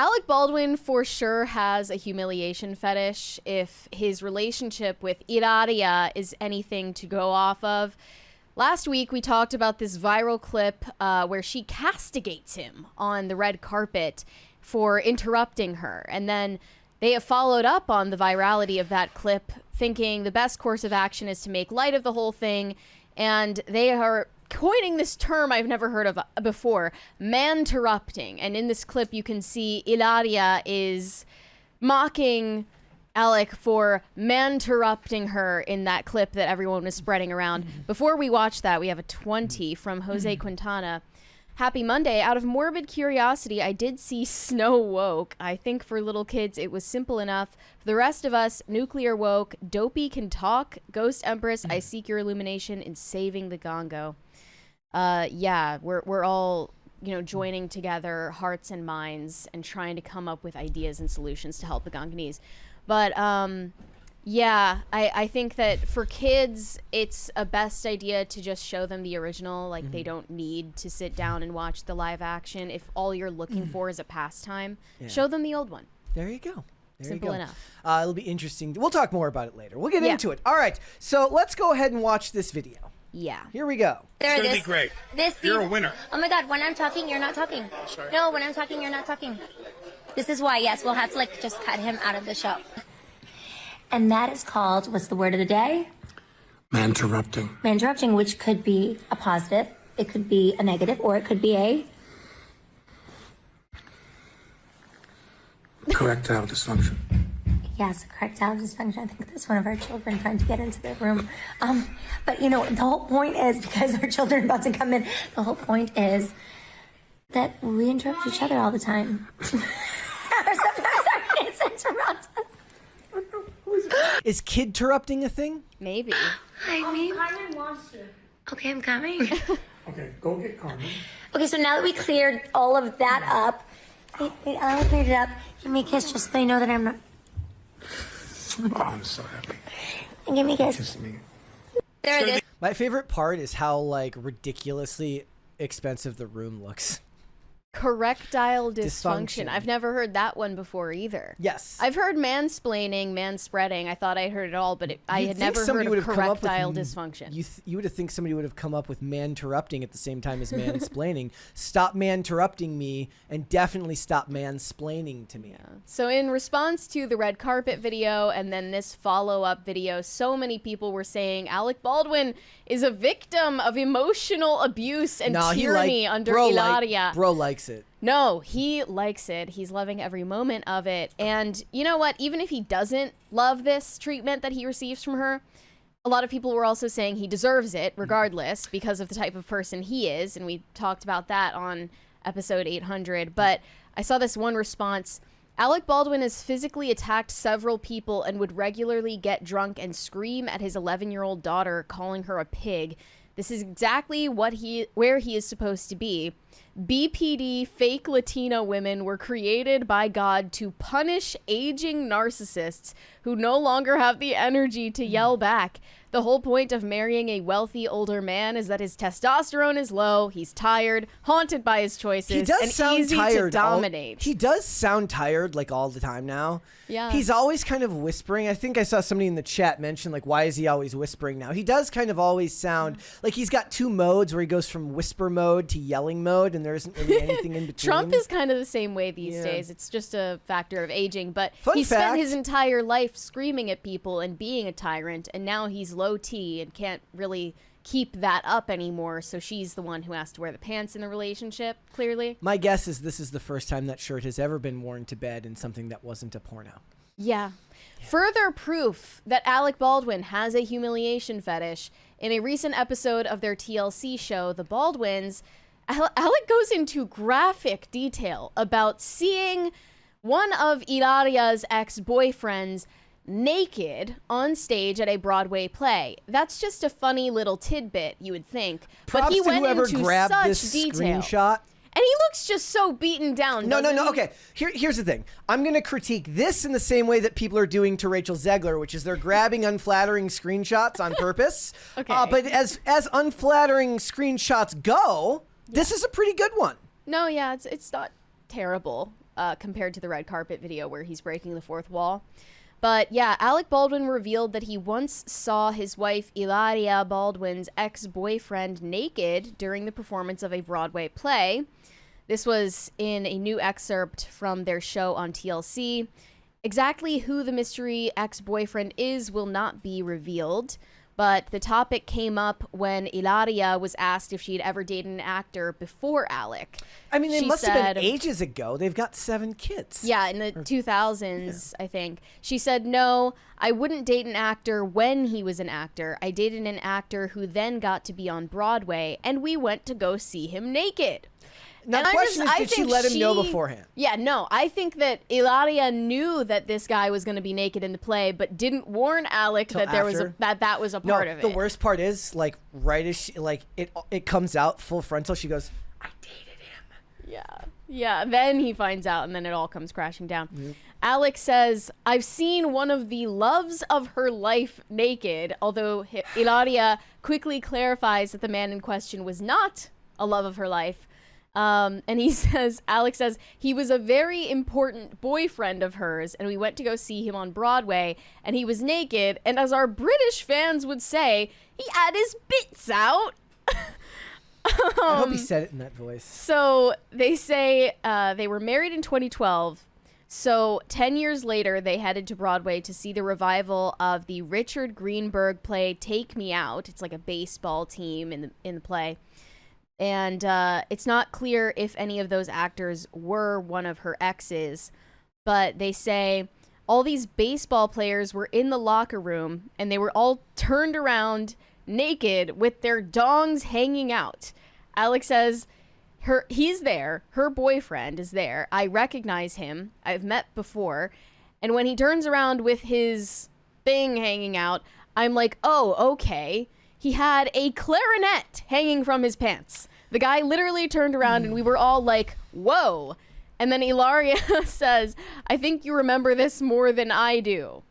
Alec Baldwin for sure has a humiliation fetish. If his relationship with Hilaria is anything to go off of. Last week, we talked about this viral clip where she castigates him on the red carpet for interrupting her. And then they have followed up on the virality of that clip, thinking the best course of action is to make light of the whole thing. And they are coining this term I've never heard of before, man-terrupting. And in this clip, you can see Hilaria is mocking Alec for man-terrupting her in that clip that everyone was spreading around. Before we watch that, we have a 20 from Jose Quintana. Happy Monday. Out of morbid curiosity, I did see Snow Woke. I think for little kids, it was simple enough. For the rest of us, Nuclear Woke, Dopey Can Talk, Ghost Empress, I Seek Your Illumination, and Saving the Gongo. Yeah, we're all, joining together hearts and minds and trying to come up with ideas and solutions to help the Gonganese. But, yeah, I think that for kids, it's a best idea to just show them the original. Like, they don't need to sit down and watch the live action. If all you're looking for is a pastime, show them the old one. There you go. Simple enough. It'll be interesting. We'll talk more about it later. We'll get into it. All right. So let's go ahead and watch this video. Yeah. Here we go. It's going to be great. You're a winner. Oh my God, when I'm talking, you're not talking. Sorry. No, when I'm talking, you're not talking. This is why, yes, we'll have to just cut him out of the show. And that is called, what's the word of the day? Man-terrupting. Man-terrupting, which could be a positive, it could be a negative, or it could be a... Erectile dysfunction. Yes, erectile dysfunction. I think that's one of our children trying to get into the room. But, the whole point is, because our children are about to come in, the whole point is that we interrupt each other all the time. Sometimes our kids interrupt us. Is kid-terrupting a thing? Maybe. I mean, Carmen wants to. okay, I'm coming. Okay, go get Carmen. Okay, so now that we cleared all of that up, wait, I cleared it up. Give me a kiss just so they know that I'm not. Oh, I'm so happy. And give me a kiss. Kiss me. There it is. My favorite part is how, ridiculously expensive the room looks. Correctile dysfunction. Dysfunction. I've never heard that one before either. Yes. I've heard mansplaining, manspreading. I thought I heard it all, but I had never heard of correctile dysfunction. You would have think somebody would have come up with man-terrupting at the same time as mansplaining. Stop man-terrupting me, and definitely stop mansplaining to me. Yeah. So in response to the red carpet video and then this follow-up video, so many people were saying Alec Baldwin is a victim of emotional abuse and tyranny under Hilaria. Bro likes it. No, he likes it. He's loving every moment of it. And you know what? Even if he doesn't love this treatment that he receives from her, a lot of people were also saying he deserves it regardless because of the type of person he is. And we talked about that on episode 800. But I saw this one response. Alec Baldwin has physically attacked several people and would regularly get drunk and scream at his 11-year-old daughter, calling her a pig. This is exactly where he is supposed to be. BPD fake Latino women were created by God to punish aging narcissists who no longer have the energy to yell back. The whole point of marrying a wealthy older man is that his testosterone is low, he's tired, haunted by his choices, and easy to dominate. He does sound tired all the time now. Yeah. He's always kind of whispering. I think I saw somebody in the chat mention why is he always whispering now? He does kind of always sound like he's got two modes where he goes from whisper mode to yelling mode, and there isn't really anything in between. Trump is kind of the same way these days. It's just a factor of aging, but he fact, spent his entire life screaming at people and being a tyrant, and now he's low T and can't really keep that up anymore, so she's the one who has to wear the pants in the relationship, clearly. My guess is this is the first time that shirt has ever been worn to bed in something that wasn't a porno. Yeah. Further proof that Alec Baldwin has a humiliation fetish. In a recent episode of their TLC show, The Baldwins, Alec goes into graphic detail about seeing one of Hilaria's ex-boyfriends naked on stage at a Broadway play. That's just a funny little tidbit, you would think. Props but he to went whoever into grabbed such this detail. screenshot. And he looks just so beaten down. No. He? Okay, here's the thing. I'm going to critique this in the same way that people are doing to Rachel Zegler, which is they're grabbing unflattering screenshots on purpose. Okay. But as unflattering screenshots go, this is a pretty good one. No, yeah, it's not terrible. compared to the red carpet video where he's breaking the fourth wall. But yeah, Alec Baldwin revealed that he once saw his wife Hilaria Baldwin's ex-boyfriend naked during the performance of a Broadway play. This was in a new excerpt from their show on TLC. Exactly who the mystery ex-boyfriend is will not be revealed, but the topic came up when Hilaria was asked if she'd ever dated an actor before Alec. I mean, it She must have said- been ages ago. They've got 7 kids. Yeah, in the 2000s, I think. She said, no, I wouldn't date an actor when he was an actor. I dated an actor who then got to be on Broadway, and we went to go see him naked. Now, And the I question just- I is, did she think let him know she- beforehand? Yeah, no, I think that Hilaria knew that this guy was going to be naked in the play, but didn't warn Alec Till that there was after? that was a No, part of the it. worst part is, like, right as she, like, it comes out full frontal, she goes, I dated him. Yeah. Then he finds out, and then it all comes crashing down. Alec says, I've seen one of the loves of her life naked, although Hilaria quickly clarifies that the man in question was not a love of her life. And he says, Alex says, he was a very important boyfriend of hers, and we went to go see him on Broadway, and he was naked, and as our British fans would say, he had his bits out. I hope he said it in that voice. So they say they were married in 2012. So 10 years later, they headed to Broadway to see the revival of the Richard Greenberg play Take Me Out. It's like a baseball team in the play. And it's not clear if any of those actors were one of her exes, but they say all these baseball players were in the locker room and they were all turned around naked with their dongs hanging out. Alex says he's there, her boyfriend is there. I recognize him. I've met before. And when he turns around with his thing hanging out, I'm like, oh, okay. He had a clarinet hanging from his pants. The guy literally turned around and we were all like, whoa. And then Hilaria says, I think you remember this more than I do.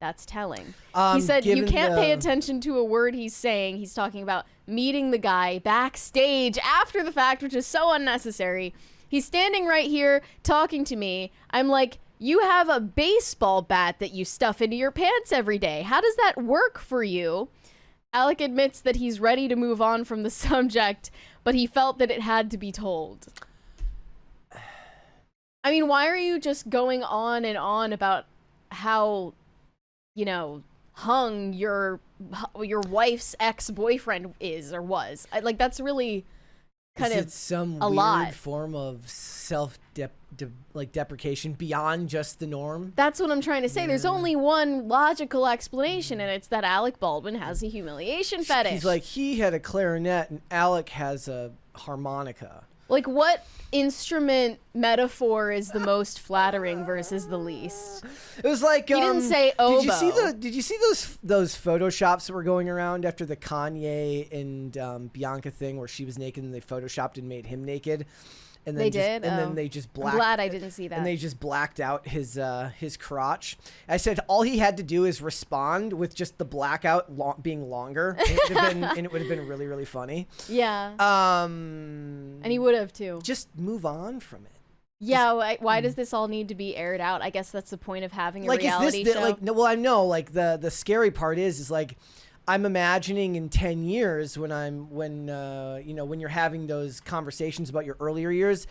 That's telling. He said, you can't pay attention to a word he's saying. He's talking about meeting the guy backstage after the fact, which is so unnecessary. He's standing right here talking to me. I'm like, you have a baseball bat that you stuff into your pants every day. How does that work for you? Alec admits that he's ready to move on from the subject, but he felt that it had to be told. I mean, why are you just going on and on about how, you know, hung your wife's ex-boyfriend is or was? Like, that's really kind Is of it some a weird lot. form of deprecation beyond just the norm? That's what I'm trying to say. There's only one logical explanation, and it's that Alec Baldwin has a humiliation fetish. He's like, he had a clarinet and Alec has a harmonica. Like, what instrument metaphor is the most flattering versus the least? It was like, He didn't say oboe. Did you see those photoshops that were going around after the Kanye and Bianca thing where she was naked and they photoshopped and made him naked? And then They just, did? and Oh. then they just blacked. I'm glad I didn't see that. And they just blacked out his crotch. I said all he had to do is respond with just the blackout being longer, and it would have been really, really funny. Yeah. And he would have, too. Just move on from it. Yeah, why does this all need to be aired out? I guess that's the point of having a reality show. Like, no, well, I know, like, the scary part is like, I'm imagining in 10 years when you're having those conversations about your earlier years,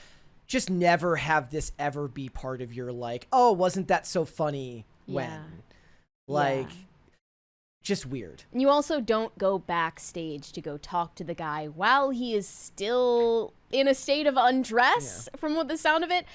just never have this ever be part of your, like, oh, wasn't that so funny when? Yeah. Like, Yeah. just weird. You also don't go backstage to go talk to the guy while he is still in a state of undress, from what the sound of it.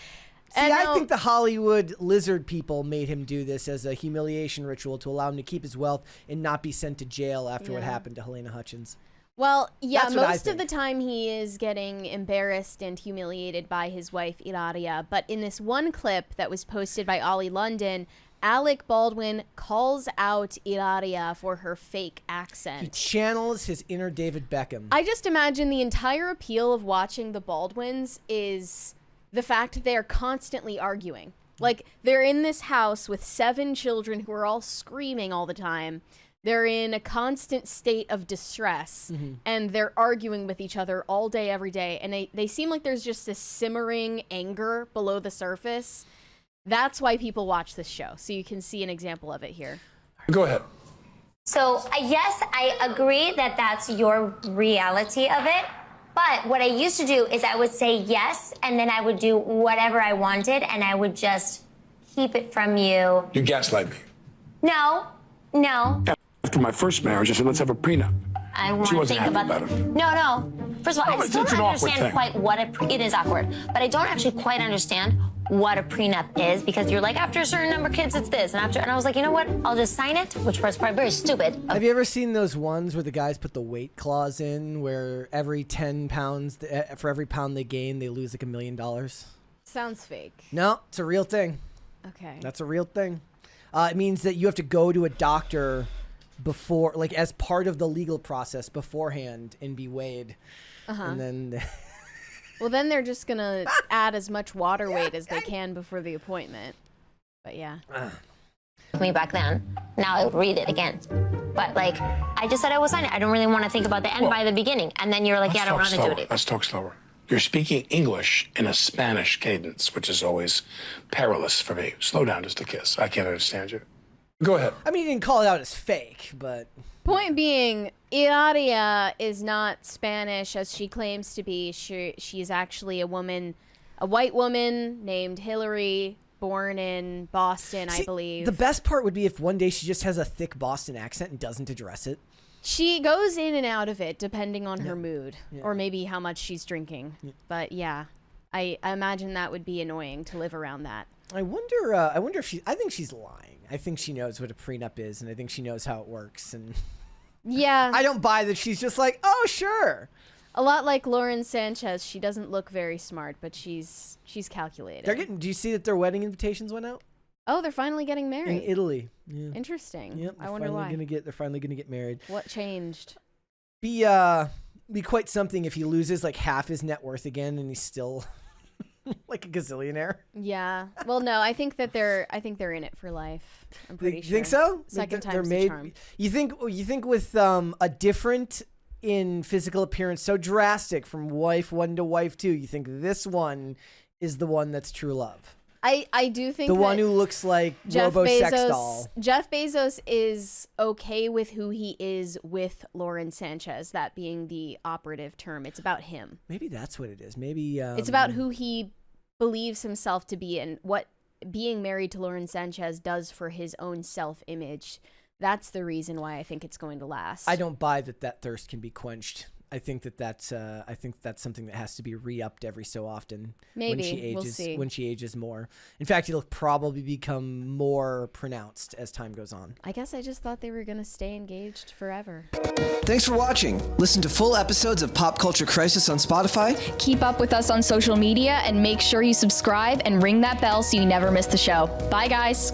See, And I now- think the Hollywood lizard people made him do this as a humiliation ritual to allow him to keep his wealth and not be sent to jail after what Yeah. happened to Helena Hutchins. Well, yeah, That's what I most of the think. time he is getting embarrassed and humiliated by his wife, Hilaria. But in this one clip that was posted by Ollie London, Alec Baldwin calls out Hilaria for her fake He accent. channels his inner David Beckham. I just imagine the entire appeal of watching the Baldwins is the fact that they are constantly arguing. Like, they're in this house with 7 children who are all screaming all the time. They're in a constant state of distress, and they're arguing with each other all day, every day. And they seem like there's just this simmering anger below the surface. That's why people watch this show. So you can see an example of it here. Go ahead. So, yes, I agree that that's your reality of it. But what I used to do is I would say yes, and then I would do whatever I wanted, and I would just keep it from you. You gaslight me. No. After my first marriage, I said, let's have a prenup. I want She to wasn't think happy about about it. No. First of all, No, I still it's don't an awkward understand thing. quite what it is awkward, but I don't actually quite understand what a prenup is, because you're like, after a certain number of kids, it's this, and I was like, you know what? I'll just sign it, which was probably very stupid. Have you ever seen those ones where the guys put the weight clause in, where every 10 pounds, for every pound they gain, they lose like $1 million? Sounds fake. No, it's a real thing. Okay. That's a real thing. It means that you have to go to a doctor before, like as part of the legal process beforehand, and be weighed. And then Well, then they're just going to add as much water weight as they can before the appointment. But yeah. Me back then. Now I would read it again. But like, I just said I was sign it. I don't really want to think about the end by the beginning. And then you're like, yeah, I don't want to do it either. Let's talk slower. You're speaking English in a Spanish cadence, which is always perilous for me. Slow down just a kiss. I can't understand you. Go ahead. I mean, you didn't call it out as fake, but Point being, Hilaria is not Spanish as she claims to be. She's actually a white woman named Hillary, born in Boston, I believe. The best part would be if one day she just has a thick Boston accent and doesn't address it. She goes in and out of it depending on her mood, or maybe how much she's drinking. But yeah, I imagine that would be annoying to live around that. I wonder if I think she's lying. I think she knows what a prenup is, and I think she knows how it works. And Yeah. I don't buy that she's just like, oh, sure. A lot like Lauren Sanchez, she doesn't look very smart, but she's calculated. Do you see that their wedding invitations went out? Oh, they're finally getting In married. Italy. Yeah. Interesting. Yep. I wonder why. They're finally gonna get married. What changed? Be quite something if he loses like half his net worth again and he's still like a gazillionaire. Yeah. Well, no, I think they're in it for life. I'm pretty sure. You think so? Second They're time's the charm. You think with a different in physical appearance so drastic from wife 1 to wife 2, you think this one is the one that's true love? I do think the that one who looks like Robo Sex Doll. Jeff Bezos is okay with who he is with Lauren Sanchez, that being the operative term. It's about him. Maybe that's what it is. Maybe it's about who he believes himself to be and what being married to Lauren Sanchez does for his own self-image. That's the reason why I think it's going to last. I don't buy that thirst can be quenched. I think that's something that has to be re-upped every so often. Maybe. When she ages, We'll see. When she ages more. In fact, it'll probably become more pronounced as time goes on. I guess I just thought they were going to stay engaged forever. Thanks for watching. Listen to full episodes of Pop Culture Crisis on Spotify. Keep up with us on social media and make sure you subscribe and ring that bell so you never miss the show. Bye, guys.